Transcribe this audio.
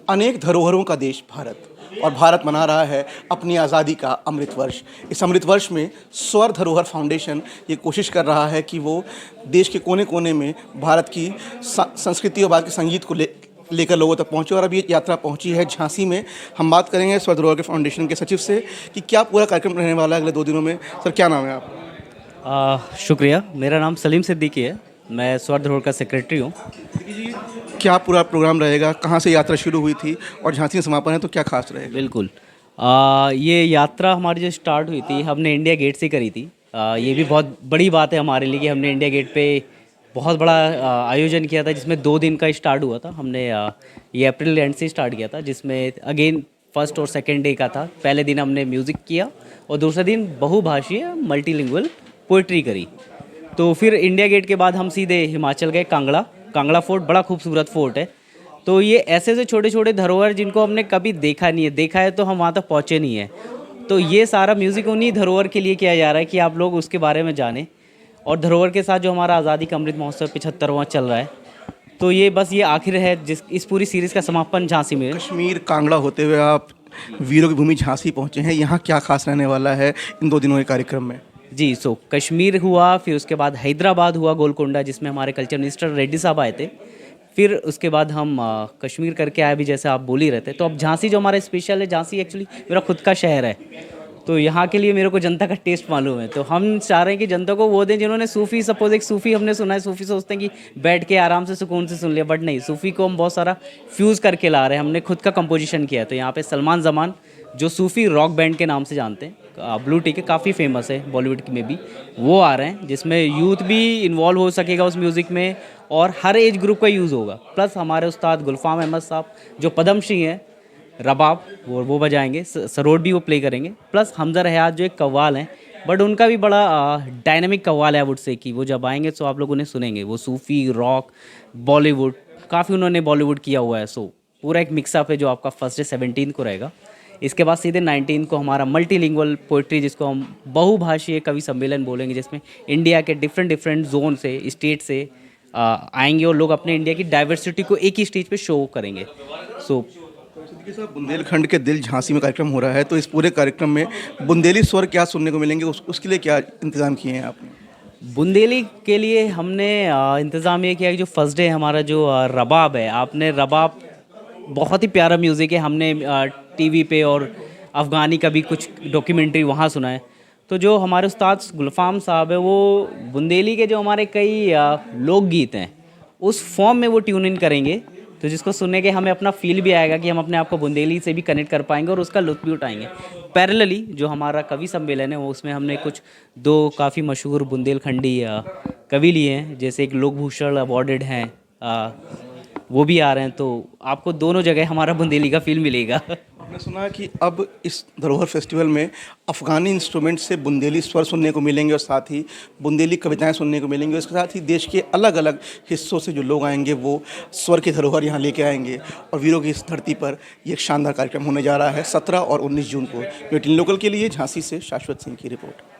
अनेक धरोहरों का देश भारत, और भारत मना रहा है अपनी आज़ादी का अमृत वर्ष। इस अमृत वर्ष में स्वर धरोहर फाउंडेशन ये कोशिश कर रहा है कि वो देश के कोने कोने में भारत की संस्कृति और भारत के संगीत को लेकर लोगों तक पहुँचे, और अब ये यात्रा पहुँची है झांसी में। हम बात करेंगे स्वर धरोहर के फाउंडेशन के सचिव से कि क्या पूरा कार्यक्रम रहने वाला है अगले 2 दिनों में। सर, क्या नाम है आपका? शुक्रिया। मेरा नाम सलीम सिद्दीकी है। मैं स्वर धरोहर का सेक्रेटरी हूँ। क्या पूरा प्रोग्राम रहेगा, कहाँ से यात्रा शुरू हुई थी और झांसी में समापन है, तो क्या खास रहेगा? बिल्कुल। ये यात्रा हमारी जो स्टार्ट हुई थी, हमने इंडिया गेट से करी थी। ये भी बहुत बड़ी बात है हमारे लिए कि हमने इंडिया गेट पे बहुत बड़ा आयोजन किया था, जिसमें 2 दिन का स्टार्ट हुआ था। हमने ये अप्रैल एंड से स्टार्ट किया था, जिसमें अगेन फर्स्ट और सेकेंड डे का था। पहले दिन हमने म्यूज़िक किया और दूसरा दिन बहुभाषीय मल्टीलिंगुअल पोइट्री करी। तो फिर इंडिया गेट के बाद हम सीधे हिमाचल गए। कांगड़ा फोर्ट बड़ा खूबसूरत फोर्ट है। तो ये ऐसे से छोटे छोटे धरोहर जिनको हमने कभी देखा नहीं है, देखा है तो हम वहाँ तक पहुँचे नहीं हैं। तो ये सारा म्यूज़िक उन्हीं धरोहर के लिए किया जा रहा है कि आप लोग उसके बारे में जानें। और धरोहर के साथ जो हमारा आज़ादी का अमृत महोत्सव 75वां चल रहा है, तो ये बस ये आखिर है जिस इस पूरी सीरीज़ का समापन झांसी में। कश्मीर कांगड़ा होते हुए आप वीरों की भूमि झांसी पहुँचे हैं, यहाँ क्या खास रहने वाला है इन 2 दिनों के कार्यक्रम में? जी, सो कश्मीर हुआ, फिर उसके बाद हैदराबाद हुआ, गोलकोंडा, जिसमें हमारे कल्चर मिनिस्टर रेड्डी साहब आए थे। फिर उसके बाद हम कश्मीर करके आए भी, जैसे आप बोल ही रहे थे। तो अब झांसी जो हमारा स्पेशल है, झांसी एक्चुअली मेरा खुद का शहर है, तो यहाँ के लिए मेरे को जनता का टेस्ट मालूम है। तो हम चाह रहे हैं कि जनता को वो दें जिन्होंने सूफ़ी, सपोज एक सूफ़ी हमने सुना है, सूफ़ी सोचते हैं कि बैठ के आराम से सुकून से सुन लिया, बट नहीं, सूफ़ी को हम बहुत सारा फ्यूज़ करके ला रहे हैं। हमने खुद का कंपोजिशन किया है। तो यहाँ पे सलमान ज़मान, जो सूफ़ी रॉक बैंड के नाम से जानते हैं, ब्लू टिक है, काफ़ी फेमस है बॉलीवुड में भी, वो आ रहे हैं, जिसमें यूथ भी इन्वॉल्व हो सकेगा उस म्यूज़िक में और हर एज ग्रुप का यूज़ होगा। प्लस हमारे उस्ताद गुलफाम अहमद साहब जो पद्मश्री हैं, रबाब वो बजाएंगे, सरोद भी वो प्ले करेंगे। प्लस हमजा रयात जो एक कव्वाल हैं, बट उनका भी बड़ा डायनामिक कव्वाल है, वुड से कि वो जब आएंगे तो आप लोग उन्हें सुनेंगे। वो सूफ़ी, रॉक, बॉलीवुड, काफ़ी उन्होंने बॉलीवुड किया हुआ है। सो पूरा एक मिक्सअप है जो आपका फर्स्ट डे 17 को रहेगा। इसके बाद सीधे 19 को हमारा मल्टीलिंगुअल पोइट्री, जिसको हम बहुभाषीय कवि सम्मेलन बोलेंगे, जिसमें इंडिया के डिफरेंट जोन से, स्टेट से आएंगे और लोग अपने इंडिया की डाइवर्सिटी को एक ही स्टेज पे शो करेंगे। सो बुंदेलखंड के दिल झांसी में कार्यक्रम हो रहा है, तो इस पूरे कार्यक्रम में बुंदेली स्वर क्या सुनने को मिलेंगे, उसके लिए क्या इंतज़ाम किए हैं आपने? बुंदेली के लिए हमने इंतज़ाम ये किया कि जो फर्स्ट डे हमारा जो रबाब है, आपने रबाब बहुत ही प्यारा म्यूज़िक है। हमने टीवी पे और अफ़गानी का भी कुछ डॉक्यूमेंट्री वहाँ सुना है। तो जो हमारे उस्ताद गुलफाम साहब है, वो बुंदेली के जो हमारे कई लोकगीत हैं, उस फॉर्म में वो ट्यून इन करेंगे। तो जिसको सुनने के हमें अपना फील भी आएगा कि हम अपने आप को बुंदेली से भी कनेक्ट कर पाएंगे और उसका लुत्फ़ भी उठाएंगे। पैरेलली जो हमारा कवि सम्मेलन है, वो उसमें हमने कुछ 2 काफ़ी मशहूर बुंदेलखंडी कवि लिए हैं, जैसे एक लोकभूषण अवॉर्डेड हैं, वो भी आ रहे हैं। तो आपको दोनों जगह हमारा बुंदेली का फील मिलेगा। आपने सुना कि अब इस धरोहर फेस्टिवल में अफ़गानी इंस्ट्रूमेंट से बुंदेली स्वर सुनने को मिलेंगे और साथ ही बुंदेली कविताएं सुनने को मिलेंगी। इसके साथ ही देश के अलग अलग हिस्सों से जो लोग आएंगे वो स्वर की धरोहर यहाँ लेके आएंगे, और वीरों की इस धरती पर ये एक शानदार कार्यक्रम होने जा रहा है 17 और 19 जून को। न्यूज़ 18 लोकल के लिए झांसी से शाश्वत सिंह की रिपोर्ट।